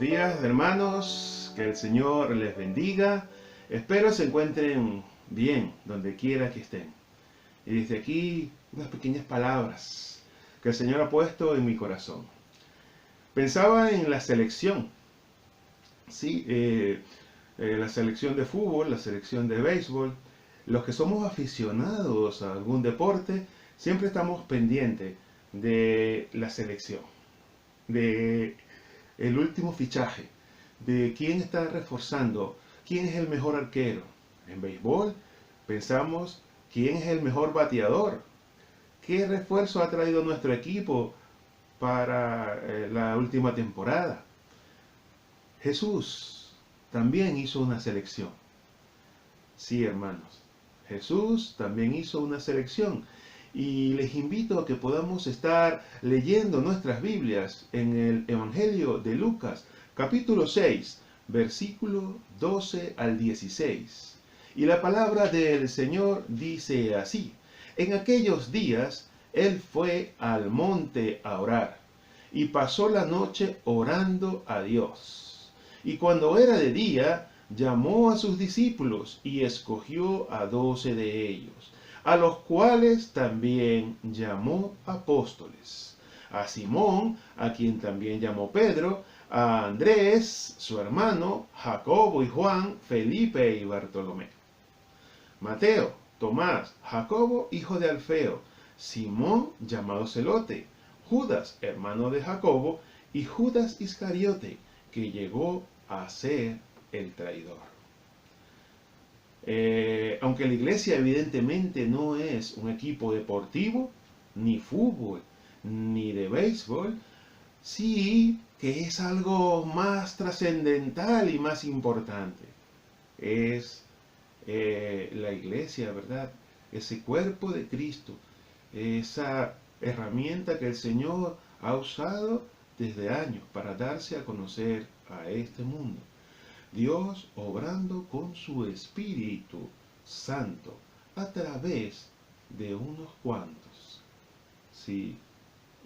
Buenos días, hermanos, que el Señor les bendiga. Espero se encuentren bien donde quiera que estén. Y desde aquí unas pequeñas palabras que el Señor ha puesto en mi corazón. Pensaba en la selección, ¿sí? La selección de fútbol, la selección de béisbol. Los que somos aficionados a algún deporte, siempre estamos pendientes de la selección, de el último fichaje, de quién está reforzando, quién es el mejor arquero. En béisbol pensamos quién es el mejor bateador, qué refuerzo ha traído nuestro equipo para la última temporada. Jesús también hizo una selección. Sí, hermanos, Jesús también hizo una selección. Y les invito a que podamos estar leyendo nuestras Biblias en el Evangelio de Lucas, capítulo 6, versículo 12 al 16. Y la palabra del Señor dice así: en aquellos días él fue al monte a orar, y pasó la noche orando a Dios. Y cuando era de día, llamó a sus discípulos y escogió a 12 de ellos, a los cuales también llamó apóstoles: a Simón, a quien también llamó Pedro, a Andrés, su hermano, Jacobo y Juan, Felipe y Bartolomé, Mateo, Tomás, Jacobo, hijo de Alfeo, Simón, llamado Celote, Judas, hermano de Jacobo, y Judas Iscariote, que llegó a ser el traidor. Aunque la iglesia evidentemente no es un equipo deportivo, ni fútbol, ni de béisbol, sí que es algo más trascendental y más importante. Es la iglesia, ¿verdad? Ese cuerpo de Cristo, esa herramienta que el Señor ha usado desde años para darse a conocer a este mundo. Dios obrando con su Espíritu Santo a través de unos cuantos. Sí,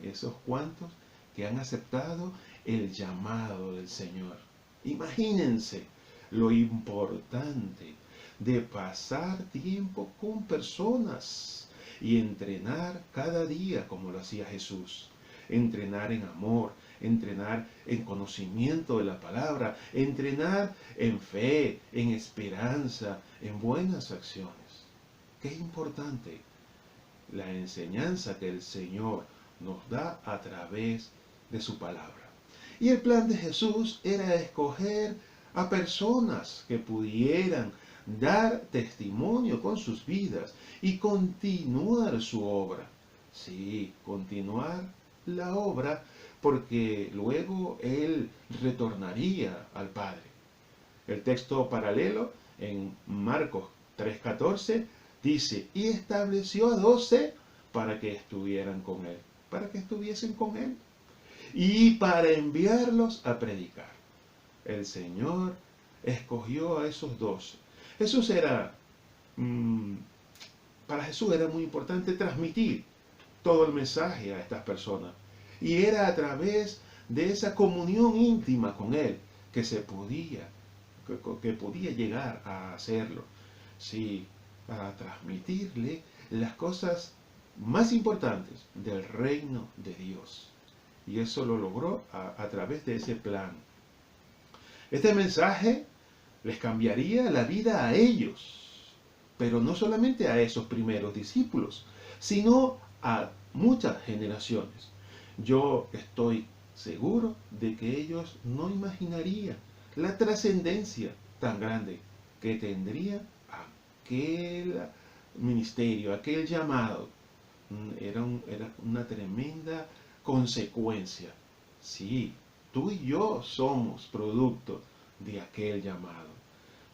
esos cuantos que han aceptado el llamado del Señor. Imagínense lo importante de pasar tiempo con personas y entrenar cada día como lo hacía Jesús. Entrenar en amor, entrenar en conocimiento de la palabra, entrenar en fe, en esperanza, en buenas acciones. Qué importante la enseñanza que el Señor nos da a través de su palabra. Y el plan de Jesús era escoger a personas que pudieran dar testimonio con sus vidas y continuar su obra. Sí, continuar la obra, porque luego Él retornaría al Padre. El texto paralelo en Marcos 3:14 dice: y estableció a 12 para que estuvieran con Él, para que estuviesen con Él, y para enviarlos a predicar. El Señor escogió a esos 12. Jesús era, para Jesús era muy importante transmitir todo el mensaje a estas personas. Y era a través de esa comunión íntima con Él que se podía, que podía llegar a hacerlo. Sí, para transmitirle las cosas más importantes del reino de Dios. Y eso lo logró a través de ese plan. Este mensaje les cambiaría la vida a ellos, pero no solamente a esos primeros discípulos, sino a muchas generaciones. Yo estoy seguro de que ellos no imaginarían la trascendencia tan grande que tendría aquel ministerio, aquel llamado. Era una tremenda consecuencia. Sí, tú y yo somos producto de aquel llamado.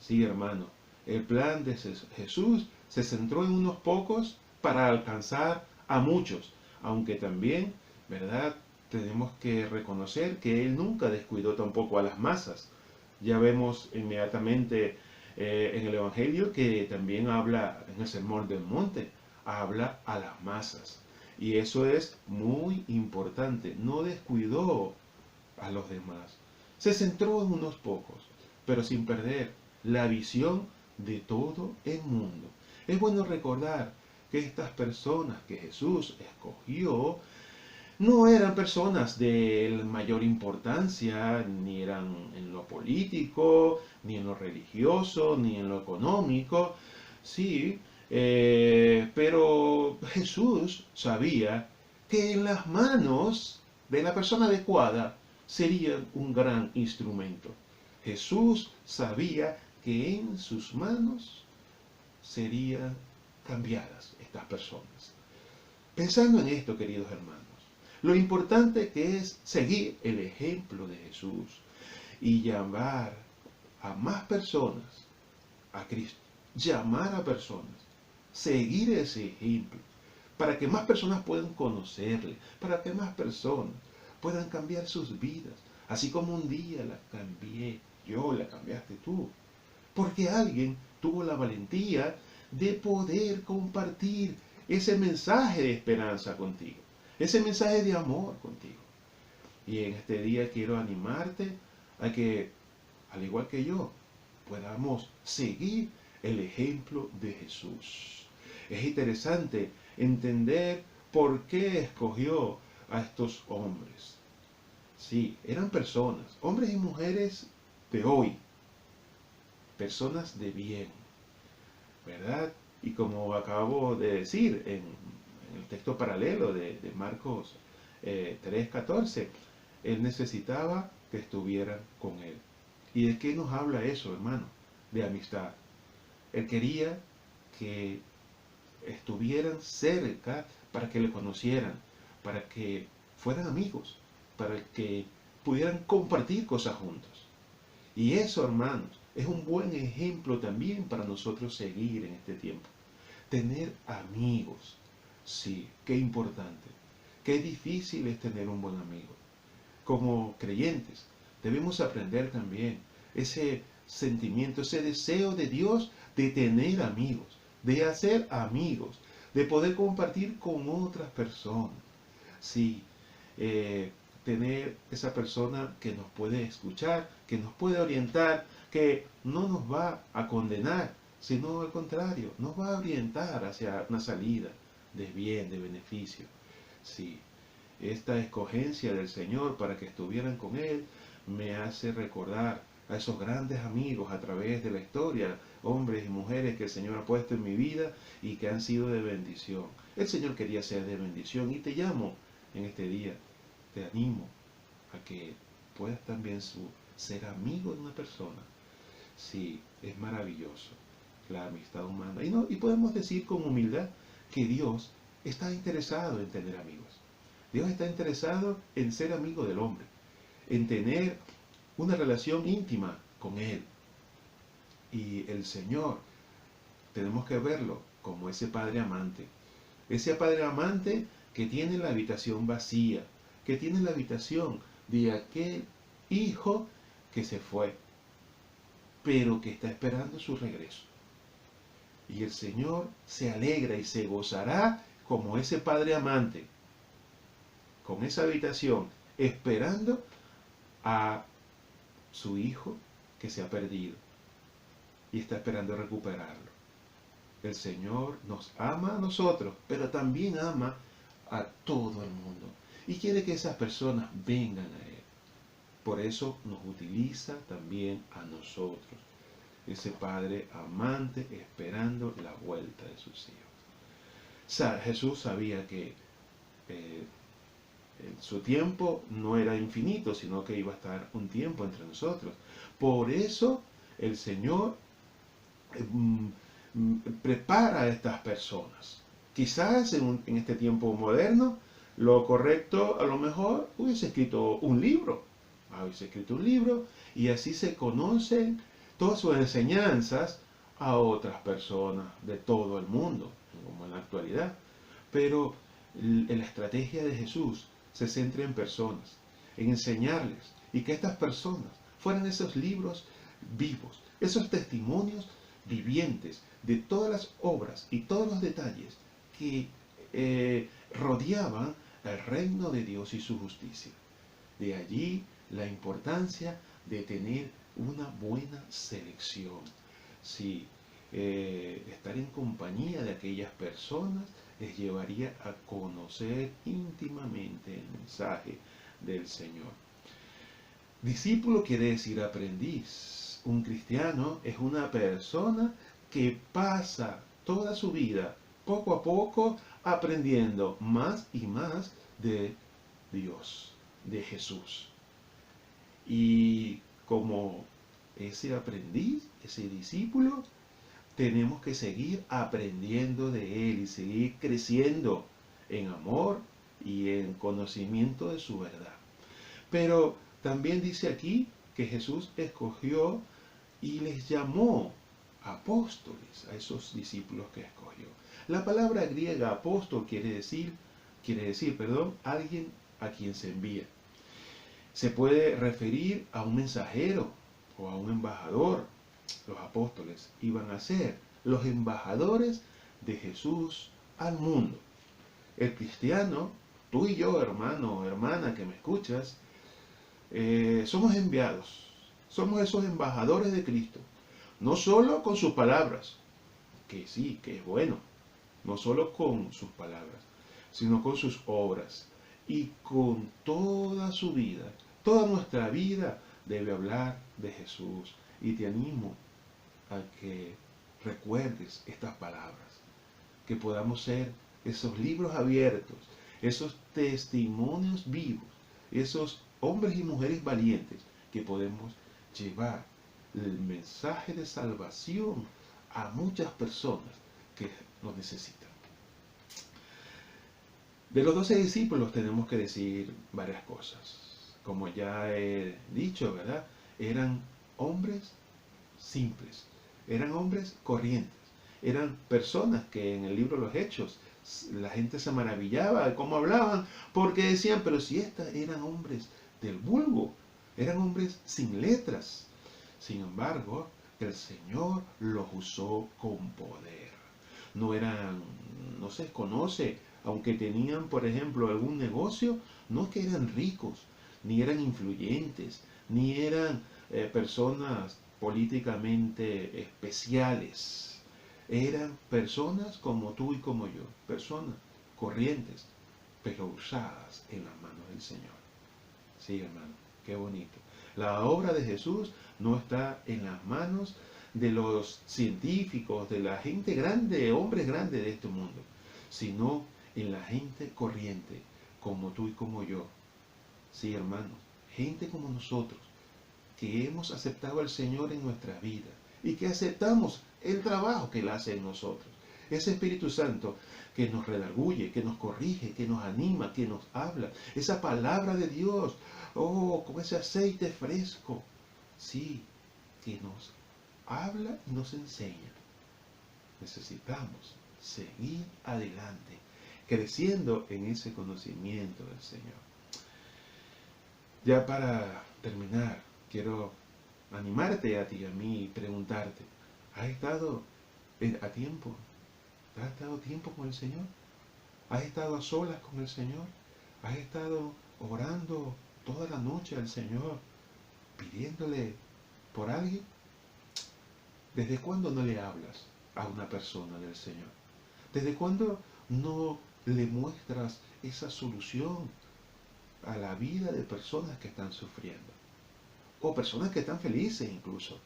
Sí, hermano, el plan de Jesús se centró en unos pocos para alcanzar a muchos, aunque también, ¿verdad?, tenemos que reconocer que Él nunca descuidó tampoco a las masas. Ya vemos inmediatamente en el Evangelio que también habla, en el Sermón del Monte, habla a las masas. Y eso es muy importante. No descuidó a los demás. Se centró en unos pocos, pero sin perder la visión de todo el mundo. Es bueno recordar que estas personas que Jesús escogió no eran personas de mayor importancia, ni eran en lo político, ni en lo religioso, ni en lo económico. Sí, pero Jesús sabía que en las manos de la persona adecuada serían un gran instrumento. Jesús sabía que en sus manos serían cambiadas estas personas. Pensando en esto, queridos hermanos, lo importante que es seguir el ejemplo de Jesús y llamar a más personas a Cristo. Llamar a personas, seguir ese ejemplo, para que más personas puedan conocerle, para que más personas puedan cambiar sus vidas, así como un día la cambié yo, la cambiaste tú, porque alguien tuvo la valentía de poder compartir ese mensaje de esperanza contigo, ese mensaje de amor contigo. Y en este día quiero animarte a que, al igual que yo, podamos seguir el ejemplo de Jesús. Es interesante entender por qué escogió a estos hombres. Sí, eran personas, hombres y mujeres de hoy, personas de bien, ¿verdad? Y como acabo de decir en el texto paralelo de Marcos 3:14, él necesitaba que estuvieran con él. ¿Y de qué nos habla eso, hermano? De amistad. Él quería que estuvieran cerca para que le conocieran, para que fueran amigos, para que pudieran compartir cosas juntos. Y eso, hermanos, es un buen ejemplo también para nosotros seguir en este tiempo. Tener amigos. Sí, qué importante. Qué difícil es tener un buen amigo. Como creyentes, debemos aprender también ese sentimiento, ese deseo de Dios de tener amigos, de hacer amigos, de poder compartir con otras personas. Sí, tener esa persona que nos puede escuchar, que nos puede orientar, que no nos va a condenar, sino al contrario, nos va a orientar hacia una salida de bien, de beneficio. Sí, esta escogencia del Señor para que estuvieran con Él me hace recordar a esos grandes amigos a través de la historia, hombres y mujeres que el Señor ha puesto en mi vida y que han sido de bendición. El Señor quería ser de bendición y te llamo en este día, te animo a que puedas también ser amigo de una persona. Sí, es maravilloso la amistad humana. Y podemos decir con humildad que Dios está interesado en tener amigos. Dios está interesado en ser amigo del hombre, en tener una relación íntima con Él. Y el Señor, tenemos que verlo como ese Padre amante. Ese Padre amante que tiene la habitación vacía, que tiene la habitación de aquel hijo que se fue, pero que está esperando su regreso. Y el Señor se alegra y se gozará como ese Padre amante, con esa habitación, esperando a su hijo que se ha perdido y está esperando recuperarlo. El Señor nos ama a nosotros, pero también ama a todo el mundo y quiere que esas personas vengan a Él. Por eso nos utiliza también a nosotros, ese Padre amante esperando la vuelta de sus hijos. Jesús sabía que su tiempo no era infinito, sino que iba a estar un tiempo entre nosotros. Por eso el Señor prepara a estas personas. Quizás en este tiempo moderno, lo correcto a lo mejor hubiese escrito un libro. Hubiese escrito un libro y así se conocen todas sus enseñanzas a otras personas de todo el mundo, como en la actualidad. Pero la estrategia de Jesús se centra en personas, en enseñarles y que estas personas fueran esos libros vivos, esos testimonios vivientes de todas las obras y todos los detalles que rodeaban el reino de Dios y su justicia. De allí la importancia de tener una buena selección. Sí, estar en compañía de aquellas personas les llevaría a conocer íntimamente el mensaje del Señor. Discípulo quiere decir aprendiz. Un cristiano es una persona que pasa toda su vida, poco a poco, aprendiendo más y más de Dios, de Jesús. Y como ese aprendiz, ese discípulo, tenemos que seguir aprendiendo de Él y seguir creciendo en amor y en conocimiento de su verdad. Pero también dice aquí que Jesús escogió y les llamó apóstoles a esos discípulos que escogió. La palabra griega apóstol quiere decir, alguien a quien se envía. Se puede referir a un mensajero o a un embajador. Los apóstoles iban a ser los embajadores de Jesús al mundo. El cristiano, tú y yo, hermano o hermana que me escuchas, somos enviados. Somos esos embajadores de Cristo. No solo con sus palabras, que sí, que es bueno. No solo con sus palabras, sino con sus obras. Y con toda su vida. Toda nuestra vida debe hablar de Jesús. Y te animo a que recuerdes estas palabras. Que podamos ser esos libros abiertos, esos testimonios vivos, esos hombres y mujeres valientes que podemos llevar el mensaje de salvación a muchas personas que lo necesitan. De los 12 discípulos tenemos que decir varias cosas. Como ya he dicho, ¿verdad? Eran hombres simples, eran hombres corrientes, eran personas que en el libro de los Hechos la gente se maravillaba de cómo hablaban, porque decían, pero si estos eran hombres del vulgo, eran hombres sin letras. Sin embargo, el Señor los usó con poder. No se conoce, aunque tenían, por ejemplo, algún negocio, no es que eran ricos, ni eran influyentes, ni eran personas políticamente especiales. Eran personas como tú y como yo, personas corrientes, pero usadas en las manos del Señor. Sí, hermano, qué bonito. La obra de Jesús no está en las manos de los científicos, de la gente grande, hombres grandes de este mundo, sino en la gente corriente, como tú y como yo. Sí, hermanos, gente como nosotros, que hemos aceptado al Señor en nuestras vidas y que aceptamos el trabajo que Él hace en nosotros. Ese Espíritu Santo que nos redarguye, que nos corrige, que nos anima, que nos habla. Esa palabra de Dios, oh, con ese aceite fresco, sí, que nos habla y nos enseña. Necesitamos seguir adelante, creciendo en ese conocimiento del Señor. Ya para terminar, quiero animarte a ti y a mí y preguntarte, ¿has estado a tiempo? ¿Has estado tiempo con el Señor? ¿Has estado a solas con el Señor? ¿Has estado orando toda la noche al Señor, pidiéndole por alguien? ¿Desde cuándo no le hablas a una persona del Señor? ¿Desde cuándo no le muestras esa solución a la vida de personas que están sufriendo? O personas que están felices incluso,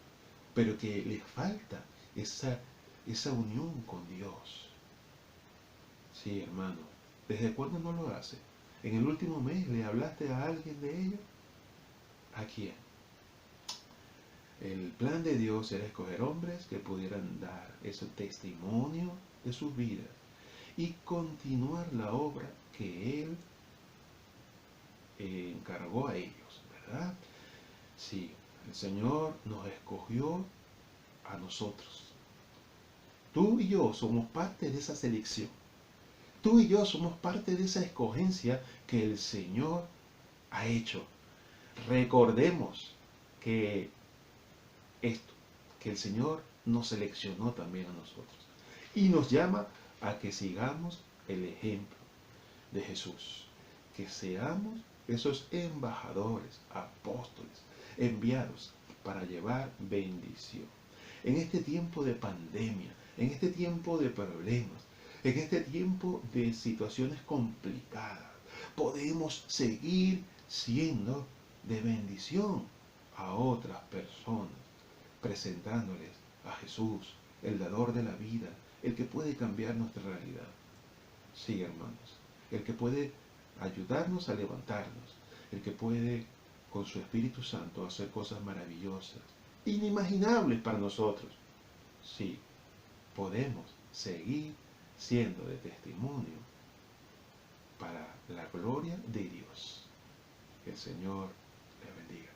pero que les falta esa unión con Dios. Sí, hermano, ¿desde cuándo no lo hace? ¿En el último mes le hablaste a alguien de ello? ¿A quién? El plan de Dios era escoger hombres que pudieran dar ese testimonio de sus vidas y continuar la obra que Él encargó a ellos, ¿verdad? Sí, el Señor nos escogió a nosotros. Tú y yo somos parte de esa selección. Tú y yo somos parte de esa escogencia que el Señor ha hecho. Recordemos que que el Señor nos seleccionó también a nosotros y nos llama a que sigamos el ejemplo de Jesús, que seamos esos embajadores, apóstoles, enviados para llevar bendición. En este tiempo de pandemia, en este tiempo de problemas, en este tiempo de situaciones complicadas, podemos seguir siendo de bendición a otras personas, presentándoles a Jesús, el dador de la vida, el que puede cambiar nuestra realidad. Sí, hermanos, el que puede ayudarnos a levantarnos, el que puede con su Espíritu Santo hacer cosas maravillosas, inimaginables para nosotros. Sí, podemos seguir siendo de testimonio para la gloria de Dios. Que el Señor le bendiga.